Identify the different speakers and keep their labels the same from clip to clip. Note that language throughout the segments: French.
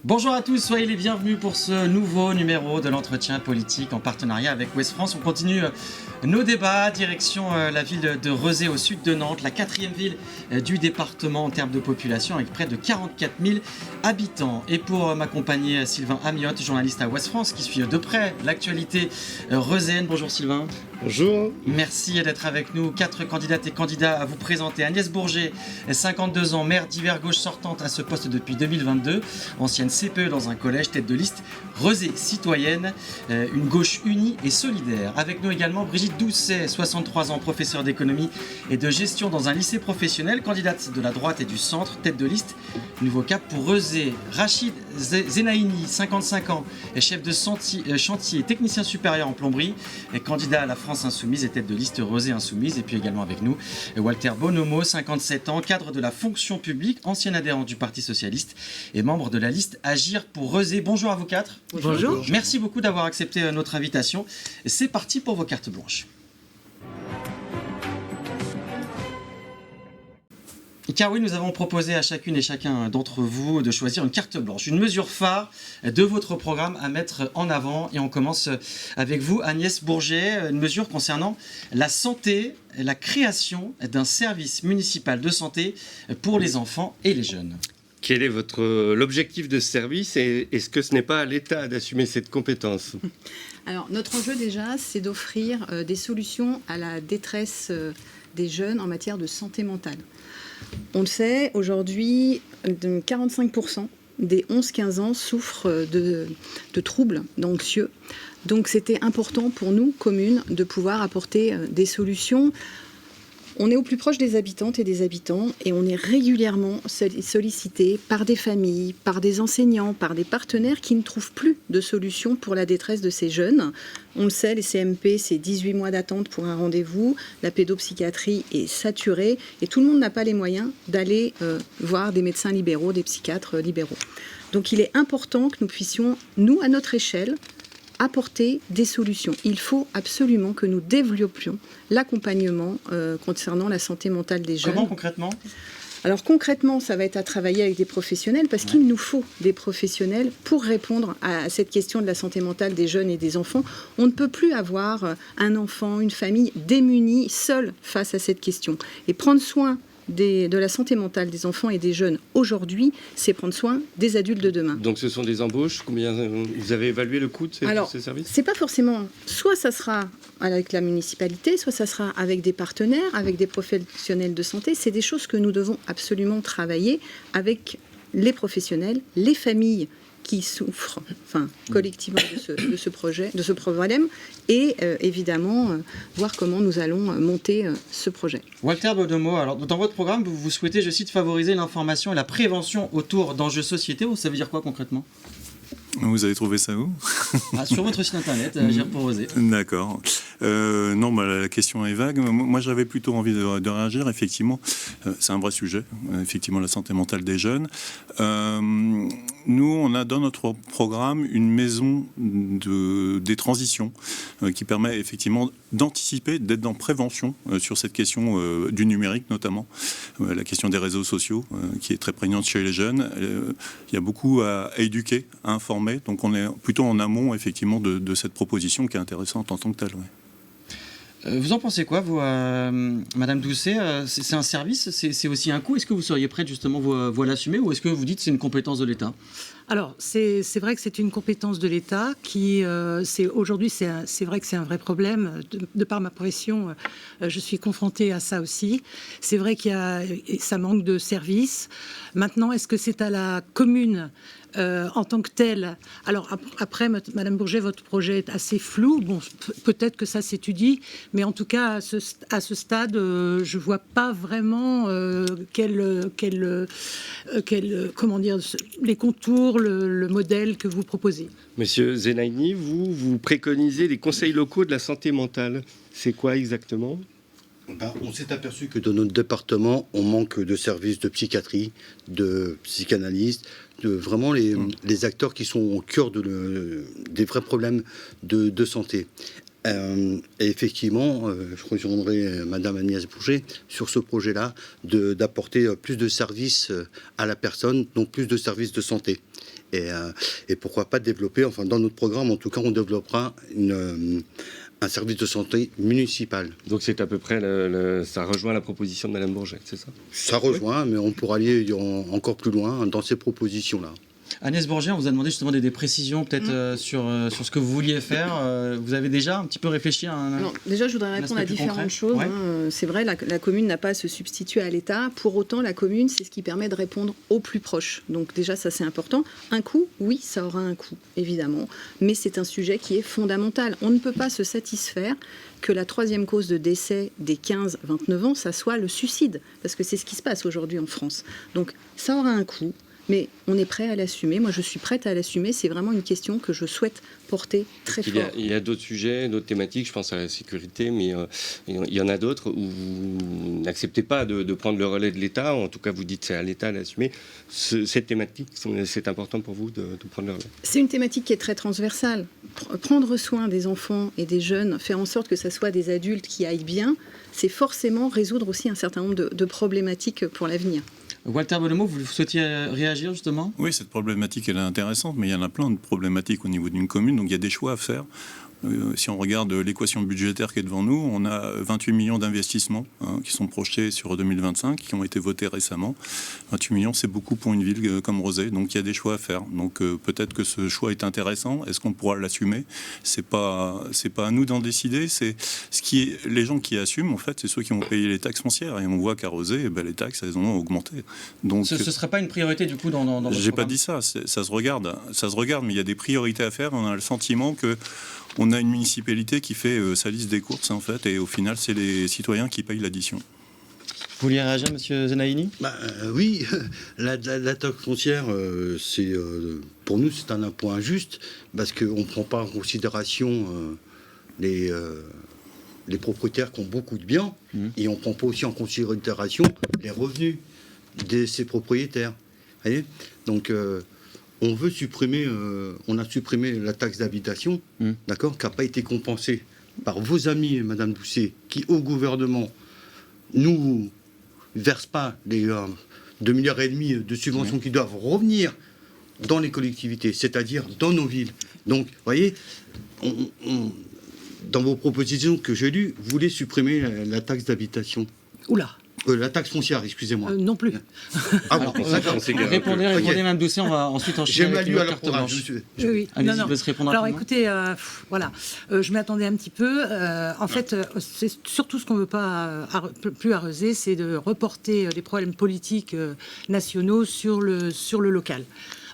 Speaker 1: Bonjour à tous, soyez les bienvenus pour ce nouveau numéro de l'entretien politique en partenariat avec Ouest France. On continue nos débats, direction la ville de Rezé au sud de Nantes, la 4e ville du département en termes de population avec près de 44 000 habitants. Et pour m'accompagner, Sylvain Amiotte, journaliste à Ouest France qui suit de près l'actualité rezéenne. Bonjour Sylvain.
Speaker 2: Bonjour.
Speaker 1: Merci d'être avec nous. 4 candidates et candidats à vous présenter. Agnès Bourget, 52 ans, maire d'Hiver Gauche sortante à ce poste depuis 2022, ancienne CPE dans un collège, tête de liste Rezé citoyenne, une gauche unie et solidaire. Avec nous également Brigitte Doucet, 63 ans, professeure d'économie et de gestion dans un lycée professionnel, candidate de la droite et du centre, tête de liste Nouveau Cap pour Rezé. Rachid Zenaini, 55 ans, chef de chantier, technicien supérieur en plomberie, candidat à la France Insoumise et tête de liste Rezé Insoumise. Et puis également avec nous Walter Bonomo, 57 ans, cadre de la fonction publique, ancien adhérent du Parti Socialiste et membre de la liste Agir pour Rezé. Bonjour à vous 4.
Speaker 3: Bonjour.
Speaker 1: Merci beaucoup d'avoir accepté notre invitation. C'est parti pour vos cartes blanches. Car oui, nous avons proposé à chacune et chacun d'entre vous de choisir une carte blanche, une mesure phare de votre programme à mettre en avant. Et on commence avec vous, Agnès Bourget, une mesure concernant la santé, la création d'un service municipal de santé pour les enfants et les jeunes.
Speaker 2: Quel est l'objectif de ce service et est-ce que ce n'est pas à l'État d'assumer cette compétence ?
Speaker 3: Alors, notre enjeu déjà, c'est d'offrir des solutions à la détresse des jeunes en matière de santé mentale. On le sait, aujourd'hui, 45% des 11-15 ans souffrent de troubles anxieux. Donc c'était important pour nous, communes, de pouvoir apporter des solutions. On est au plus proche des habitantes et des habitants et on est régulièrement sollicité par des familles, par des enseignants, par des partenaires qui ne trouvent plus de solution pour la détresse de ces jeunes. On le sait, les CMP, c'est 18 mois d'attente pour un rendez-vous. La pédopsychiatrie est saturée et tout le monde n'a pas les moyens d'aller voir des médecins libéraux, des psychiatres libéraux. Donc il est important que nous puissions, nous, à notre échelle, apporter des solutions. Il faut absolument que nous développions l'accompagnement concernant la santé mentale des jeunes.
Speaker 1: Comment concrètement ?
Speaker 3: Alors concrètement, ça va être à travailler avec des professionnels parce qu'il nous faut des professionnels pour répondre à cette question de la santé mentale des jeunes et des enfants. On ne peut plus avoir un enfant, une famille démunie, seule face à cette question. Et prendre soin de la santé mentale des enfants et des jeunes aujourd'hui, c'est prendre soin des adultes de demain.
Speaker 2: Donc ce sont des embauches. Combien vous avez évalué le coût de ces services ?
Speaker 3: C'est pas forcément, soit ça sera avec la municipalité, soit ça sera avec des partenaires, avec des professionnels de santé. C'est des choses que nous devons absolument travailler avec les professionnels, les familles qui souffrent collectivement de ce projet, de ce problème, et évidemment voir comment nous allons monter ce projet.
Speaker 1: Walter Bonomo, alors dans votre programme, vous souhaitez, je cite, favoriser l'information et la prévention autour d'enjeux sociétaux. Ça veut dire quoi concrètement ?
Speaker 4: Vous avez trouvé ça où ?
Speaker 1: Sur votre site internet, Agir pour Rezé.
Speaker 4: D'accord. Non, la question est vague. Moi, j'avais plutôt envie de réagir. Effectivement, c'est un vrai sujet. Effectivement, la santé mentale des jeunes. Nous, on a dans notre programme une maison des transitions qui permet effectivement d'anticiper, d'être dans prévention sur cette question du numérique notamment, la question des réseaux sociaux qui est très prégnante chez les jeunes. Il y a beaucoup à éduquer, à informer. Donc on est plutôt en amont effectivement de cette proposition qui est intéressante en tant que telle. Ouais.
Speaker 1: Vous en pensez quoi, vous, Madame Doucet ? C'est un service, c'est aussi un coût. Est-ce que vous seriez prête justement vous à l'assumer ou est-ce que vous dites que c'est une compétence de l'État ?
Speaker 5: Alors, c'est vrai que c'est une compétence de l'État qui, aujourd'hui, c'est vrai que c'est un vrai problème. De par ma profession, je suis confrontée à ça aussi. C'est vrai ça manque de services. Maintenant, est-ce que c'est à la commune en tant que telle? Alors après, Madame Bourget, votre projet est assez flou. Bon, peut-être que ça s'étudie, mais en tout cas, à ce stade, je vois pas vraiment comment dire, les contours, le modèle que vous proposez.
Speaker 2: Monsieur Zenaini, vous préconisez les conseils locaux de la santé mentale. C'est quoi exactement ?
Speaker 6: On s'est aperçu que dans notre département, on manque de services de psychiatrie, de psychanalystes, de vraiment les acteurs qui sont au cœur des vrais problèmes de santé. Et effectivement, je rejoindrai Madame Agnès Bourget sur ce projet-là d'apporter plus de services à la personne, donc plus de services de santé. Et pourquoi pas développer, enfin dans notre programme en tout cas, on développera un service de santé municipal.
Speaker 2: Donc c'est à peu près, ça rejoint la proposition de Madame Bourget, c'est ça?
Speaker 6: Ça rejoint, mais on pourra aller encore plus loin dans ces propositions-là.
Speaker 1: Agnès Bourget, on vous a demandé justement des précisions peut-être sur ce que vous vouliez faire. Vous avez déjà un petit peu réfléchi à un...
Speaker 3: Non, déjà, je voudrais répondre à différentes choses.
Speaker 1: Ouais.
Speaker 3: C'est vrai, la commune n'a pas à se substituer à l'État. Pour autant, la commune, c'est ce qui permet de répondre au plus proche. Donc déjà, ça, c'est important. Un coût, oui, ça aura un coût, évidemment. Mais c'est un sujet qui est fondamental. On ne peut pas se satisfaire que la 3e cause de décès des 15-29 ans, ça soit le suicide. Parce que c'est ce qui se passe aujourd'hui en France. Donc ça aura un coût. Mais on est prêt à l'assumer. Moi, je suis prête à l'assumer. C'est vraiment une question que je souhaite porter très fort.
Speaker 2: Il y a d'autres sujets, d'autres thématiques, je pense à la sécurité, mais il y en a d'autres où vous n'acceptez pas de prendre le relais de l'État. En tout cas, vous dites que c'est à l'État d'assumer. Cette thématique, c'est important pour vous de prendre le relais.
Speaker 3: C'est une thématique qui est très transversale. Prendre soin des enfants et des jeunes, faire en sorte que ce soit des adultes qui aillent bien, c'est forcément résoudre aussi un certain nombre de problématiques pour l'avenir.
Speaker 1: Walter Bellemot, vous souhaitiez réagir justement ?
Speaker 4: Oui, cette problématique, elle est intéressante, mais il y en a plein de problématiques au niveau d'une commune, donc il y a des choix à faire. Si on regarde l'équation budgétaire qui est devant nous, on a 28 millions d'investissements qui sont projetés sur 2025, qui ont été votés récemment. 28 millions, c'est beaucoup pour une ville comme Rozay, donc il y a des choix à faire. Donc peut-être que ce choix est intéressant. Est-ce qu'on pourra l'assumer ? C'est pas à nous d'en décider. C'est les gens qui assument, en fait, c'est ceux qui ont payé les taxes foncières. Et on voit qu'à Rozay, les taxes, elles ont augmenté. Donc
Speaker 1: ce serait pas une priorité du coup dans votre
Speaker 4: J'ai
Speaker 1: programme ?
Speaker 4: pas dit ça. Ça se regarde, mais il y a des priorités à faire. On a le sentiment que on a une municipalité qui fait sa liste des courses, en fait, et au final, c'est les citoyens qui payent l'addition.
Speaker 1: Vous vouliez réagir, monsieur Zenaïni ?
Speaker 6: Oui, la taxe foncière, pour nous, c'est un impôt injuste, parce qu'on ne prend pas en considération les propriétaires qui ont beaucoup de biens, et on ne prend pas aussi en considération les revenus de ces propriétaires. Vous voyez ? Donc, on veut supprimer, on a supprimé la taxe d'habitation, d'accord, qui n'a pas été compensée par vos amis, Madame Doucet, qui au gouvernement nous versent pas les 2,5 milliards de subventions qui doivent revenir dans les collectivités, c'est-à-dire dans nos villes. Donc, vous voyez, dans vos propositions que j'ai lues, vous voulez supprimer la taxe d'habitation.
Speaker 5: Oula.
Speaker 6: La taxe foncière, excusez-moi.
Speaker 5: Non plus.
Speaker 6: Ah bon, d'accord.
Speaker 1: Répondez, Mme Doucet, on va ensuite enchaîner avec une autre carte blanche.
Speaker 5: Oui.
Speaker 1: Allez-y, je vous laisse répondre
Speaker 5: Alors
Speaker 1: rapidement.
Speaker 5: écoutez, voilà, je m'attendais un petit peu. En fait, c'est surtout ce qu'on ne veut pas plus arroser, c'est de reporter les problèmes politiques nationaux sur le local.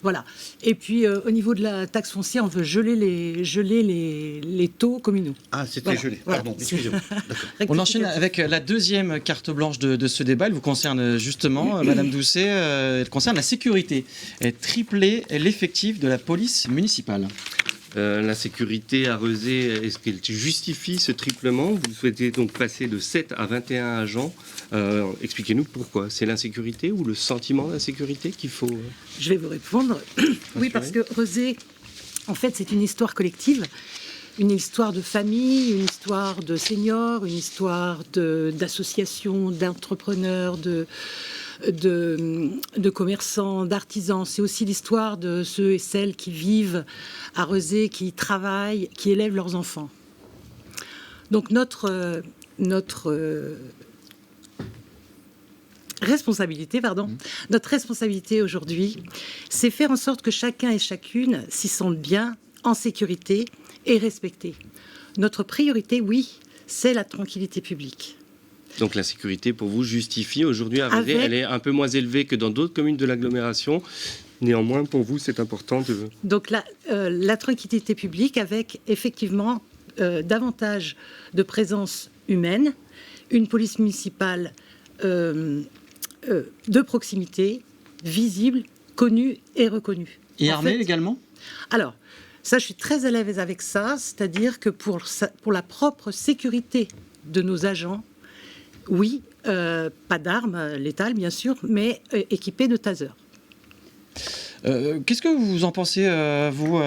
Speaker 5: Voilà. Et puis, au niveau de la taxe foncière, on veut geler les taux communaux.
Speaker 6: Ah, c'était
Speaker 5: Voilà.
Speaker 6: gelé.
Speaker 5: Voilà.
Speaker 6: Pardon, excusez-moi.
Speaker 1: On enchaîne avec la deuxième carte blanche de ce débat. Elle vous concerne justement, Madame Doucet, elle concerne la sécurité. Tripler l'effectif de la police municipale.
Speaker 2: La sécurité à Rezé, est-ce qu'elle justifie ce triplement ? Vous souhaitez donc passer de 7 à 21 agents. Expliquez-nous pourquoi. C'est l'insécurité ou le sentiment d'insécurité qu'il faut...
Speaker 5: Je vais vous répondre. Oui, parce que Rezé, en fait, c'est une histoire collective. Une histoire de famille, une histoire de seniors, une histoire d'associations, d'entrepreneurs, de commerçants, d'artisans. C'est aussi l'histoire de ceux et celles qui vivent à Rezé, qui travaillent, qui élèvent leurs enfants. Donc notre responsabilité aujourd'hui, c'est faire en sorte que chacun et chacune s'y sente bien, en sécurité et respecté. Notre priorité, oui, c'est la tranquillité publique.
Speaker 2: Donc la sécurité, pour vous, justifie aujourd'hui à Rezé, elle est un peu moins élevée que dans d'autres communes de l'agglomération. Néanmoins, pour vous, c'est important de...
Speaker 5: Donc la tranquillité publique avec effectivement davantage de présence humaine, une police municipale de proximité, visible, connue et reconnue.
Speaker 1: Et armée également ?
Speaker 5: Alors, ça, je suis très à l'aise avec ça, c'est-à-dire que pour la propre sécurité de nos agents, oui, pas d'armes létales, bien sûr, mais équipés de tasers.
Speaker 1: Qu'est-ce que vous en pensez, vous,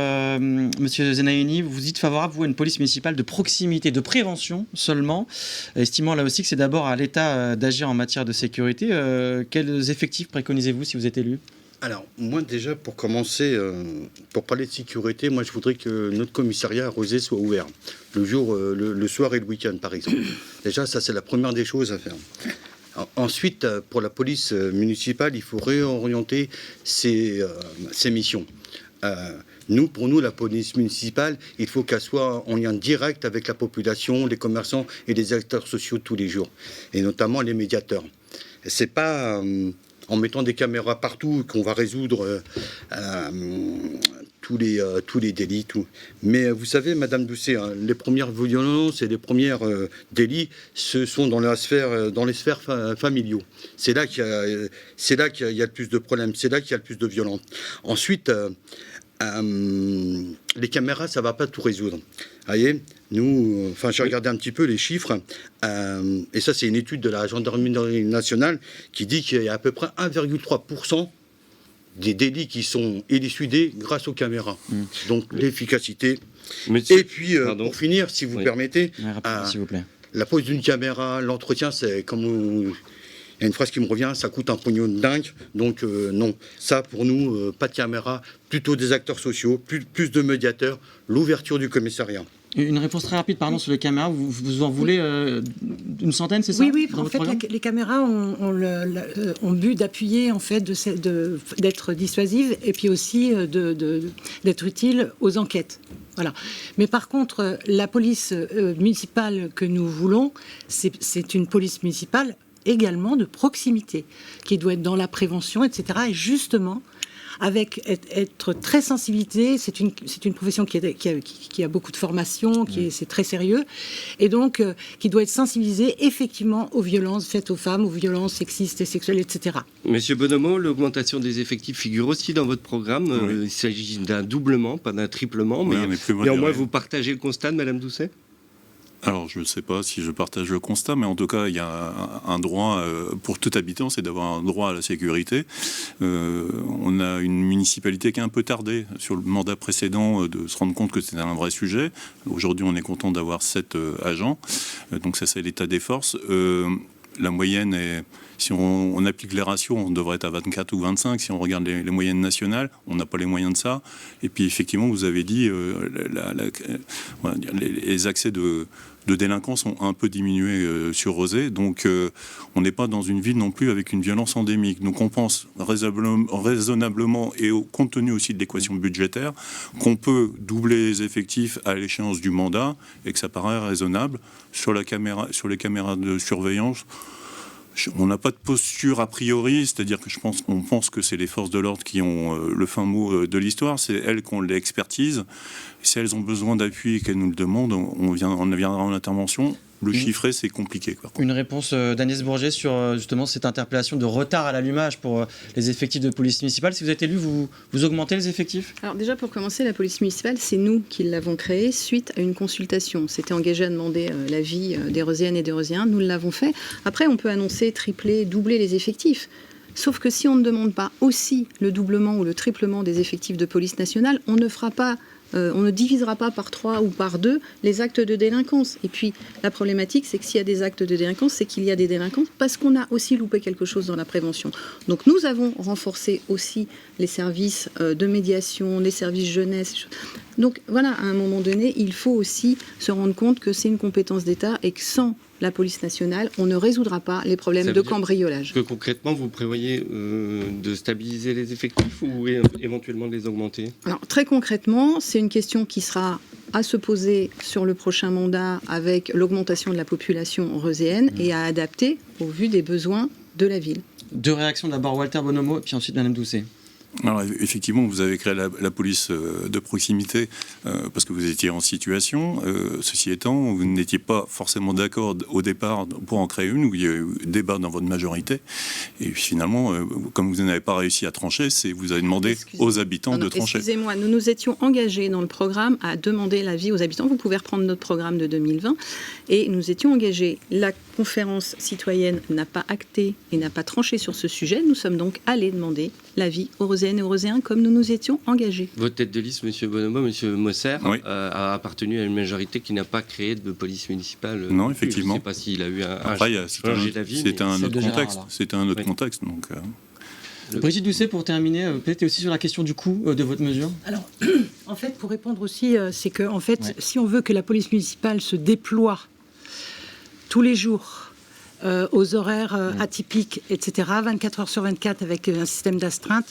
Speaker 1: monsieur Zenaïni? Vous dites favorable, vous, à une police municipale de proximité, de prévention seulement, estimant là aussi que c'est d'abord à l'État d'agir en matière de sécurité. Quels effectifs préconisez-vous si vous êtes élu?
Speaker 6: Alors, moi, déjà, pour commencer, pour parler de sécurité, moi, je voudrais que notre commissariat à Rozay soit ouvert le jour, le soir et le week-end, par exemple. Déjà, ça, c'est la première des choses à faire. Ensuite, pour la police municipale, il faut réorienter ses missions. Pour nous, la police municipale, il faut qu'elle soit en lien direct avec la population, les commerçants et les acteurs sociaux tous les jours, et notamment les médiateurs. C'est pas en mettant des caméras partout qu'on va résoudre tous les délits. Mais vous savez, Madame Doucet, hein, les premières violences et les premiers délits, ce sont dans les sphères familiaux. C'est là qu'il y a le plus de problèmes, c'est là qu'il y a le plus de violence. Ensuite, les caméras, ça ne va pas tout résoudre. Vous voyez, nous, j'ai regardé un petit peu les chiffres, et ça, c'est une étude de la gendarmerie nationale qui dit qu'il y a à peu près 1,3% des délits qui sont élucidés grâce aux caméras. Donc, l'efficacité. Et puis, pour finir, si vous permettez,
Speaker 1: s'il vous plaît.
Speaker 6: La pose d'une caméra, l'entretien, c'est comme... Il y a une phrase qui me revient, ça coûte un pognon de dingue. Donc non, ça pour nous, pas de caméra, plutôt des acteurs sociaux, plus de médiateurs, l'ouverture du commissariat.
Speaker 1: Une réponse très rapide, pardon, sur les caméras. Vous en voulez une centaine, c'est ça?
Speaker 5: Oui, en fait, les caméras ont but d'appuyer, en fait, d'être dissuasives et puis aussi d'être utiles aux enquêtes. Voilà. Mais par contre, la police municipale que nous voulons, c'est une police municipale également de proximité, qui doit être dans la prévention, etc. Et justement, avec être très sensibilisé, c'est une profession qui a beaucoup de formation, c'est très sérieux, et donc qui doit être sensibilisée effectivement aux violences faites aux femmes, aux violences sexistes et sexuelles, etc.
Speaker 2: Monsieur Bonomo, l'augmentation des effectifs figure aussi dans votre programme.
Speaker 4: Oui.
Speaker 2: Il s'agit d'un doublement, pas d'un triplement, mais néanmoins vous partagez le constat de Madame Doucet?
Speaker 4: Alors, je ne sais pas si je partage le constat, mais en tout cas, il y a un droit pour tout habitant, c'est d'avoir un droit à la sécurité. On a une municipalité qui a un peu tardé sur le mandat précédent de se rendre compte que c'était un vrai sujet. Aujourd'hui, on est content d'avoir 7 agents. Donc ça, c'est l'état des forces. La moyenne est... Si on applique les ratios, on devrait être à 24 ou 25. Si on regarde les moyennes nationales, on n'a pas les moyens de ça. Et puis, effectivement, vous avez dit, les accès de délinquance ont un peu diminué sur Rozay. Donc, on n'est pas dans une ville non plus avec une violence endémique. Donc, on pense raisonnablement et compte tenu aussi de l'équation budgétaire qu'on peut doubler les effectifs à l'échéance du mandat et que ça paraît raisonnable. Sur les caméras de surveillance, on n'a pas de posture a priori, c'est-à-dire que on pense que c'est les forces de l'ordre qui ont le fin mot de l'histoire, c'est elles qu'on l'expertise. Si elles ont besoin d'appui et qu'elles nous le demandent, on viendra en intervention. Le chiffrer, c'est compliqué.
Speaker 1: Une réponse d'Agnès Bourget sur justement cette interpellation de retard à l'allumage pour les effectifs de police municipale. Si vous êtes élu, vous augmentez les effectifs?
Speaker 3: Alors déjà, pour commencer, la police municipale, c'est nous qui l'avons créée suite à une consultation. On s'était engagé à demander l'avis des Rozéennes et des Rozéens. Nous l'avons fait. Après, on peut annoncer, tripler, doubler les effectifs. Sauf que si on ne demande pas aussi le doublement ou le triplement des effectifs de police nationale, on ne divisera pas par 3 ou par 2 les actes de délinquance. Et puis, la problématique, c'est que s'il y a des actes de délinquance, c'est qu'il y a des délinquants parce qu'on a aussi loupé quelque chose dans la prévention. Donc, nous avons renforcé aussi les services de médiation, les services jeunesse. Donc, voilà, à un moment donné, il faut aussi se rendre compte que c'est une compétence d'État et que sans la police nationale, on ne résoudra pas les problèmes de cambriolage.
Speaker 2: Que concrètement, vous prévoyez de stabiliser les effectifs ou éventuellement de les augmenter?
Speaker 3: Alors, très concrètement, c'est une question qui sera à se poser sur le prochain mandat avec l'augmentation de la population rozéenne et à adapter au vu des besoins de la ville.
Speaker 1: 2 réactions, d'abord Walter Bonomo, puis ensuite Madame Doucet.
Speaker 4: Alors effectivement, vous avez créé la police de proximité parce que vous étiez en situation. Ceci étant, vous n'étiez pas forcément d'accord au départ pour en créer une, où il y a eu débat dans votre majorité. Et finalement, comme vous n'avez pas réussi à trancher, vous avez demandé aux habitants de trancher.
Speaker 3: Excusez-moi, nous nous étions engagés dans le programme à demander l'avis aux habitants. Vous pouvez reprendre notre programme de 2020. Et nous étions engagés. La conférence citoyenne n'a pas acté et n'a pas tranché sur ce sujet. Nous sommes donc allés demander l'avis aux Roséennes et aux Roséens comme nous nous étions engagés.
Speaker 2: Votre tête de liste, M. Bonomo, M. Mosser,
Speaker 4: Oui.
Speaker 2: a appartenu à une majorité qui n'a pas créé de police municipale.
Speaker 4: Non, effectivement.
Speaker 2: Je ne sais pas s'il a eu
Speaker 4: Après, c'était un autre contexte. C'était un autre contexte. Donc,
Speaker 1: Brigitte Doucet, pour terminer, peut-être aussi sur la question du coût de votre mesure.
Speaker 5: Alors, en fait, pour répondre aussi, c'est que en fait, si on veut que la police municipale se déploie tous les jours aux horaires atypiques, etc., 24 heures sur 24 avec un système d'astreinte,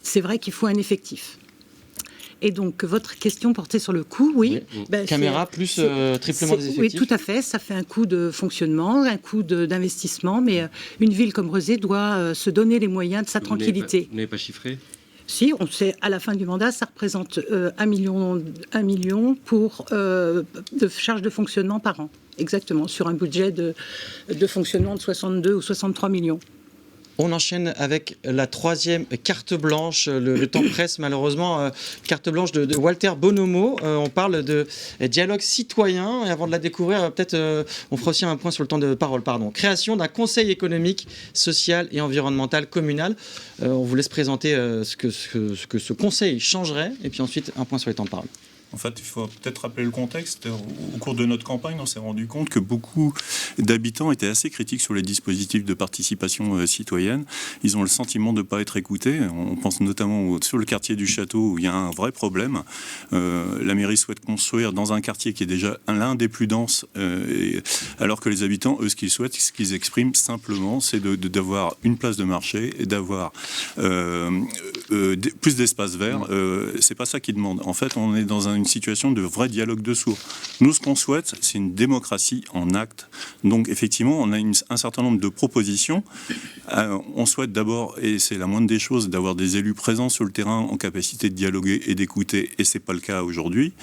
Speaker 5: c'est vrai qu'il faut un effectif. Et donc, votre question portait sur le coût, oui. Ben,
Speaker 1: Caméra plus triplement des effectifs.
Speaker 5: Oui, tout à fait. Ça fait un coût de fonctionnement, un coût d'investissement, mais une ville comme Rezé doit se donner les moyens de sa tranquillité.
Speaker 2: Vous n'avez pas chiffré ?
Speaker 5: Si, on sait, à la fin du mandat, ça représente 1 million pour de charges de fonctionnement par an. Exactement, sur un budget de fonctionnement de 62 ou 63 millions.
Speaker 1: On enchaîne avec la troisième carte blanche. Le temps presse malheureusement. Carte blanche de Walter Bonomo. On parle de dialogue citoyen. Et avant de la découvrir, peut-être on fera aussi un point sur le temps de parole. Création d'un conseil économique, social et environnemental communal. On vous laisse présenter ce que ce conseil changerait. Et puis ensuite, un point sur les temps de parole.
Speaker 4: En fait, il faut peut-être rappeler le contexte. Au cours de notre campagne, on s'est rendu compte que beaucoup d'habitants étaient assez critiques sur les dispositifs de participation citoyenne. Ils ont le sentiment de ne pas être écoutés. On pense notamment sur le quartier du Château où il y a un vrai problème. La mairie souhaite construire dans un quartier qui est déjà l'un des plus denses, alors que les habitants, eux, ce qu'ils souhaitent, ce qu'ils expriment simplement, c'est d'avoir une place de marché et d'avoir plus d'espace vert. C'est pas ça qu'ils demandent. En fait, on est dans une situation de vrai dialogue de sourds. Nous, ce qu'on souhaite, c'est une démocratie en acte. Donc, effectivement, on a un certain nombre de propositions. On souhaite d'abord, et c'est la moindre des choses, d'avoir des élus présents sur le terrain en capacité de dialoguer et d'écouter, et c'est pas le cas aujourd'hui.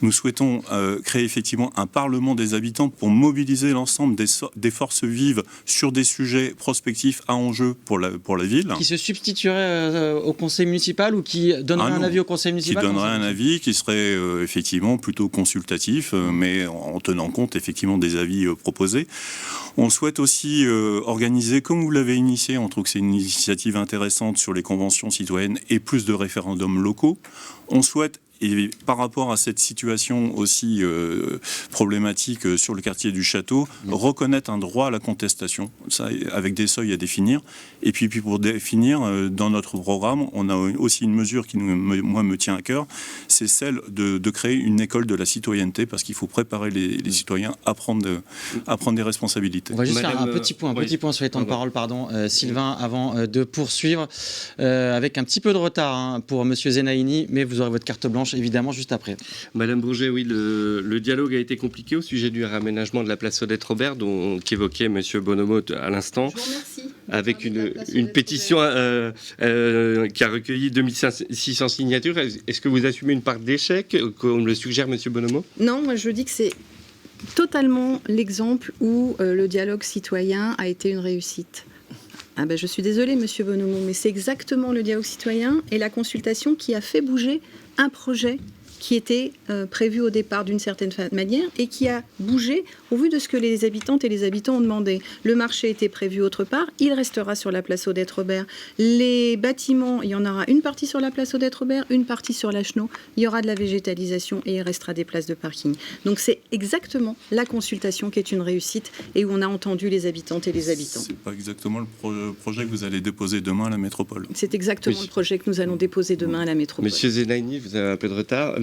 Speaker 4: Nous souhaitons créer effectivement un parlement des habitants pour mobiliser l'ensemble des forces vives sur des sujets prospectifs à enjeu pour la ville.
Speaker 1: Qui se substituerait au conseil municipal ou qui donnerait un avis au conseil municipal?
Speaker 4: Qui donnerait un avis qui serait effectivement plutôt consultatif, mais en tenant compte effectivement des avis proposés. On souhaite aussi organiser, comme vous l'avez initié, on trouve que c'est une initiative intéressante sur les conventions citoyennes et plus de référendums locaux. On souhaite, et par rapport à cette situation aussi problématique sur le quartier du Château, reconnaître un droit à la contestation, ça, avec des seuils à définir. Et puis pour définir, dans notre programme, on a aussi une mesure qui, moi, me tient à cœur, c'est celle de créer une école de la citoyenneté, parce qu'il faut préparer les citoyens à prendre des responsabilités.
Speaker 1: On va juste faire un petit point sur les temps de parole, Sylvain, avant de poursuivre, avec un petit peu de retard pour Monsieur Zenaini, mais vous aurez votre carte blanche évidemment juste après.
Speaker 2: Madame Bourget, oui, le dialogue a été compliqué au sujet du réaménagement de la place Odette-Robert, qu'évoquait Monsieur Bonomo à l'instant.
Speaker 3: Je vous remercie.
Speaker 2: Avec une pétition qui a recueilli 2600 signatures. Est-ce que vous assumez une part d'échec, comme le suggère Monsieur Bonomo?
Speaker 3: Non, moi je dis que c'est totalement l'exemple où le dialogue citoyen a été une réussite. Je suis désolée, Monsieur Bonomo, mais c'est exactement le dialogue citoyen et la consultation qui a fait bouger un projet qui était prévu au départ d'une certaine manière et qui a bougé au vu de ce que les habitantes et les habitants ont demandé. Le marché était prévu autre part, il restera sur la place Odette-Robert. Les bâtiments, il y en aura une partie sur la place Odette-Robert, une partie sur la Chenot, il y aura de la végétalisation et il restera des places de parking. Donc c'est exactement la consultation qui est une réussite et où on a entendu les habitantes et les habitants.
Speaker 4: C'est pas exactement le projet que vous allez déposer demain à la métropole.
Speaker 3: C'est exactement le projet que nous allons déposer demain à la métropole.
Speaker 2: Monsieur Zenaini, vous avez un peu de retard.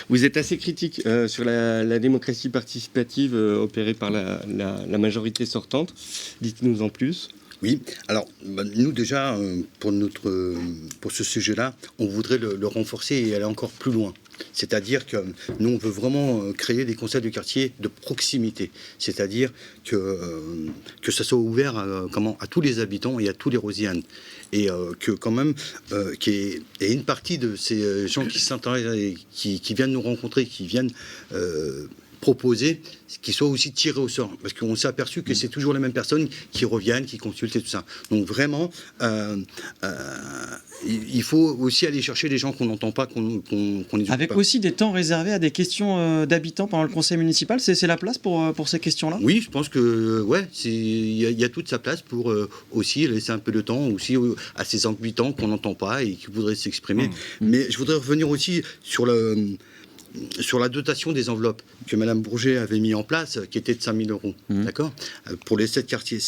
Speaker 2: Vous êtes assez critique sur la démocratie participative opérée par la majorité sortante. Dites-nous en plus.
Speaker 6: Oui, alors nous déjà, pour ce sujet-là, on voudrait le renforcer et aller encore plus loin. C'est-à-dire que nous, on veut vraiment créer des conseils de quartier de proximité. C'est-à-dire que ça soit ouvert à tous les habitants et à tous les Rosiennes. Et que quand même, qu'il y ait une partie de ces gens qui s'intéressent et qui viennent nous rencontrer, qui viennent proposer qu'ils soient aussi tirés au sort. Parce qu'on s'est aperçu que c'est toujours les mêmes personnes qui reviennent, qui consultent et tout ça. Donc vraiment, il faut aussi aller chercher les gens qu'on n'entend pas, qu'on n'écoute pas.
Speaker 1: Avec aussi des temps réservés à des questions d'habitants pendant le conseil municipal, c'est la place pour ces questions-là?
Speaker 6: Oui, je pense que il y a toute sa place pour aussi laisser un peu de temps aussi à ces habitants qu'on n'entend pas et qui voudraient s'exprimer. Mais je voudrais revenir aussi sur la dotation des enveloppes que Mme Bourget avait mis en place, qui était de 5 000 €, d'accord, pour les 7 quartiers.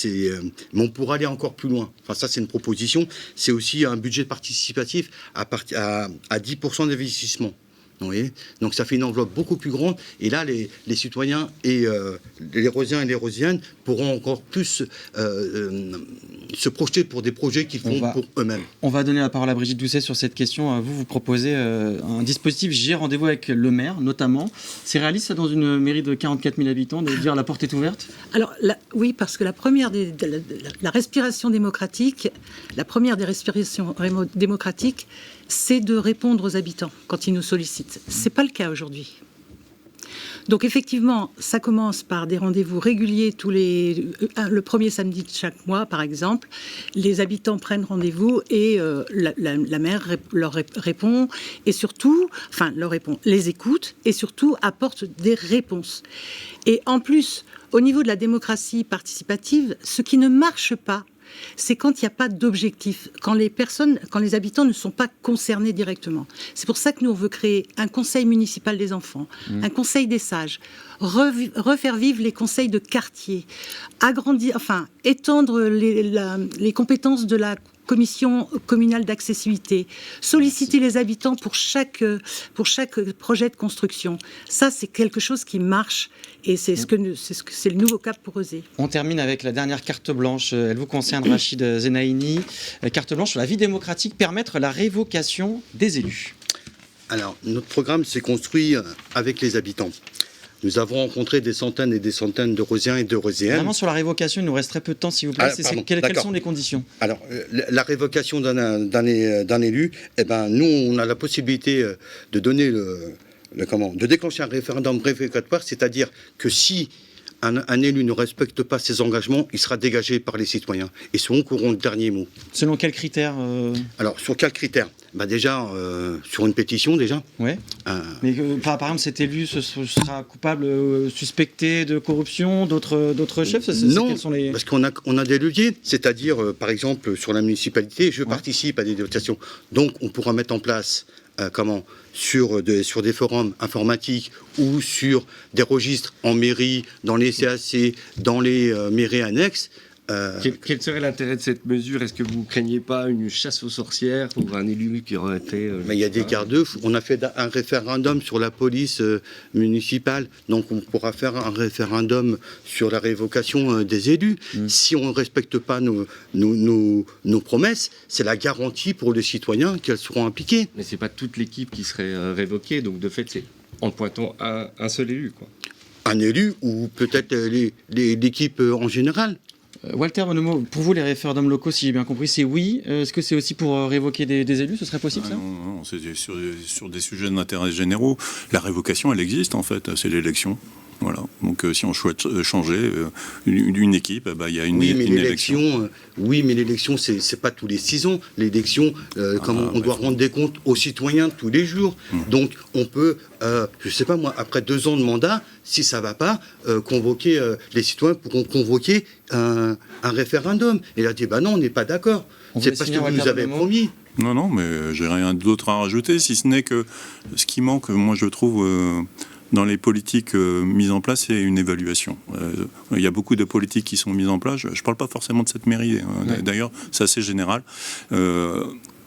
Speaker 6: Mais on pourra aller encore plus loin. Enfin, ça, c'est une proposition. C'est aussi un budget participatif à 10% d'investissement. Vous voyez, donc ça fait une enveloppe beaucoup plus grande. Et là, les citoyens et les Rosiens et les Rosiennes pourront encore plus se projeter pour des projets qu'ils font pour eux-mêmes.
Speaker 1: On va donner la parole à Brigitte Doucet sur cette question. Vous proposez un dispositif J'ai rendez-vous avec le maire, notamment. C'est réaliste, ça, dans une mairie de 44 000 habitants, de dire la porte est ouverte?
Speaker 5: Alors, oui, parce que la première la respiration démocratique, la première des respirations démocratiques, c'est de répondre aux habitants quand ils nous sollicitent. C'est pas le cas aujourd'hui. Donc effectivement, ça commence par des rendez-vous réguliers le premier samedi de chaque mois, par exemple. Les habitants prennent rendez-vous et la maire leur répond et surtout, les écoute et surtout apporte des réponses. Et en plus, au niveau de la démocratie participative, ce qui ne marche pas, c'est quand il n'y a pas d'objectif, quand les habitants ne sont pas concernés directement. C'est pour ça que nous, on veut créer un conseil municipal des enfants, un conseil des sages, refaire vivre les conseils de quartier, étendre les compétences de la commission communale d'accessibilité, solliciter les habitants pour chaque projet de construction. Ça, c'est quelque chose qui marche et c'est le nouveau cap pour Rezé.
Speaker 1: On termine avec la dernière carte blanche. Elle vous concerne, Rachid Zenaini. Carte blanche sur la vie démocratique, permettre la révocation des élus.
Speaker 6: Alors, notre programme s'est construit avec les habitants. Nous avons rencontré des centaines et des centaines de Rosiens et de Roséennes.
Speaker 1: Vraiment, sur la révocation, il nous reste très peu de temps, s'il vous plaît. Quelles sont les conditions?
Speaker 6: Alors, la révocation d'un élu, nous, on a la possibilité de donner de déclencher un référendum révocatoire, c'est-à-dire que si un élu ne respecte pas ses engagements, il sera dégagé par les citoyens. Et c'est eux qui auront le dernier mot.
Speaker 1: Selon quels critères
Speaker 6: Alors, sur quels critères? Déjà, sur une pétition, déjà.
Speaker 1: Ouais. Mais par exemple, cet élu sera coupable, suspecté de corruption, d'autres chefs?
Speaker 6: Non,
Speaker 1: quels sont les...
Speaker 6: parce qu'on a des leviers. C'est-à-dire, par exemple, sur la municipalité, je participe à des dotations. Donc, on pourra mettre en place... sur des forums informatiques ou sur des registres en mairie, dans les CAC, dans les mairies annexes.
Speaker 2: Quel serait l'intérêt de cette mesure? Est-ce que vous ne craignez pas une chasse aux sorcières pour un élu qui aurait été...
Speaker 6: Mais il y a des garde-fous. On a fait un référendum sur la police municipale, donc on pourra faire un référendum sur la révocation des élus. Si on ne respecte pas nos promesses, c'est la garantie pour les citoyens qu'elles seront appliquées.
Speaker 2: Mais ce n'est pas toute l'équipe qui serait révoquée, donc de fait, c'est en pointant un seul élu, quoi.
Speaker 6: Un élu ou peut-être l'équipe en général.
Speaker 1: Walter Bonhomo, pour vous, les référendums locaux, si j'ai bien compris, c'est oui. Est-ce que c'est aussi pour révoquer des élus? Ce serait possible, ça?
Speaker 4: Non, c'est sur des sujets d'intérêt généraux. La révocation, elle existe, en fait. C'est l'élection. Voilà. Donc, si on souhaite changer une équipe, il y a une élection.
Speaker 6: Oui, mais l'élection, c'est pas tous les 6 ans. L'élection, on doit rendre des comptes aux citoyens tous les jours. Donc, on peut, je sais pas moi, après 2 ans de mandat, si ça va pas, convoquer, les citoyens pourront convoquer un référendum. Et là, dit, non, on n'est pas d'accord. C'est parce que vous nous avez promis.
Speaker 4: Non, mais j'ai rien d'autre à rajouter, si ce n'est que ce qui manque, moi, je trouve... dans les politiques mises en place, c'est une évaluation. Il y a beaucoup de politiques qui sont mises en place. Je ne parle pas forcément de cette mairie. D'ailleurs, c'est assez général.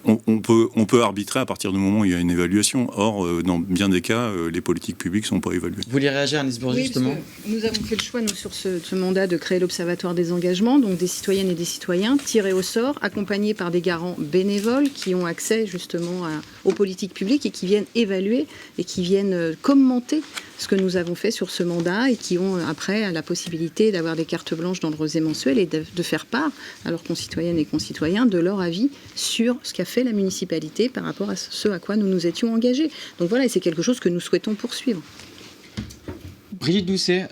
Speaker 4: On peut arbitrer à partir du moment où il y a une évaluation. Or, dans bien des cas, les politiques publiques ne sont pas évaluées.
Speaker 1: Vous voulez réagir, Agnès Bourget, justement?
Speaker 3: Nous avons fait le choix, sur ce mandat, de créer l'Observatoire des engagements, donc des citoyennes et des citoyens tirés au sort, accompagnés par des garants bénévoles qui ont accès justement aux politiques publiques et qui viennent évaluer et qui viennent commenter ce que nous avons fait sur ce mandat et qui ont après la possibilité d'avoir des cartes blanches dans le Rosé mensuel et de faire part à leurs concitoyennes et concitoyens de leur avis sur ce qu'a fait la municipalité par rapport à ce à quoi nous nous étions engagés. Donc voilà, et c'est quelque chose que nous souhaitons poursuivre.
Speaker 1: Brigitte Doucet,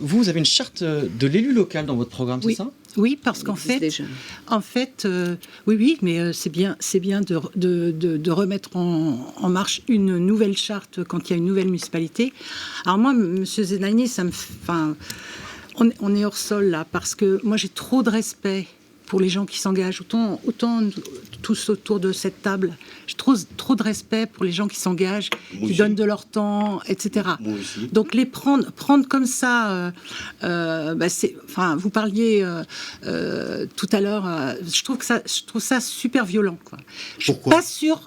Speaker 1: vous avez une charte de l'élu local dans votre programme,
Speaker 5: Oui.
Speaker 1: c'est ça?
Speaker 5: Oui, parce qu'en
Speaker 3: Existe
Speaker 5: fait,
Speaker 3: déjà.
Speaker 5: oui, mais c'est bien de remettre en marche une nouvelle charte quand il y a une nouvelle municipalité. Alors moi, Monsieur Zenani, on est hors sol là, parce que moi j'ai trop de respect pour les gens qui s'engagent, autant tous autour de cette table, j'ai trop de respect pour les gens qui s'engagent, qui donnent de leur temps, etc.
Speaker 6: Moi aussi.
Speaker 5: Donc les prendre comme ça, vous parliez tout à l'heure, je trouve ça super violent, quoi.
Speaker 6: Pourquoi ?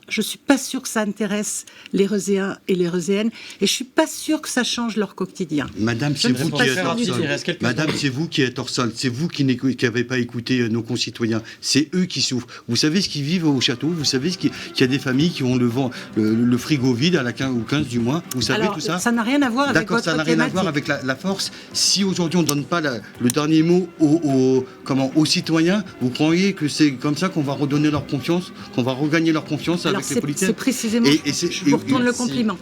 Speaker 5: Je suis pas sûre que ça intéresse les Reuséens et les Reuséennes, et je suis pas sûre que ça change leur quotidien.
Speaker 6: Madame, c'est vous qui êtes hors
Speaker 1: Il
Speaker 6: sol.
Speaker 1: reste quelques
Speaker 6: Madame,
Speaker 1: secondes.
Speaker 6: c'est vous qui êtes hors sol. C'est vous qui n'avez pas écouté nos concitoyens. C'est eux qui souffrent. Vous savez ce qu'ils vivent au château. Vous savez qu'il y a des familles qui ont le frigo vide à la 15 ou 15 du mois. Vous savez
Speaker 5: Alors,
Speaker 6: tout ça.
Speaker 5: ça n'a rien à voir avec
Speaker 6: D'accord,
Speaker 5: votre
Speaker 6: ça n'a rien à
Speaker 5: thématique.
Speaker 6: voir avec la force. Si aujourd'hui on ne donne pas le dernier mot aux citoyens, vous croyez que c'est comme ça qu'on va redonner leur confiance, qu'on va regagner leur confiance
Speaker 5: Alors,
Speaker 6: avec les
Speaker 5: c'est
Speaker 6: politiques
Speaker 5: précisément, je vous retourne le
Speaker 1: merci.
Speaker 5: compliment.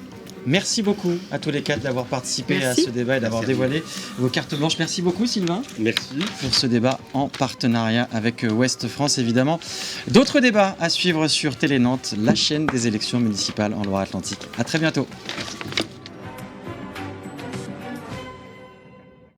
Speaker 1: Merci beaucoup à tous les quatre d'avoir participé
Speaker 5: Merci.
Speaker 1: à ce débat et d'avoir
Speaker 6: Merci à vous.
Speaker 1: dévoilé vos cartes blanches. Merci beaucoup Sylvain
Speaker 2: Merci.
Speaker 1: pour ce débat en partenariat avec Ouest France évidemment. D'autres débats à suivre sur Télé Nantes, la chaîne des élections municipales en Loire-Atlantique. À très bientôt.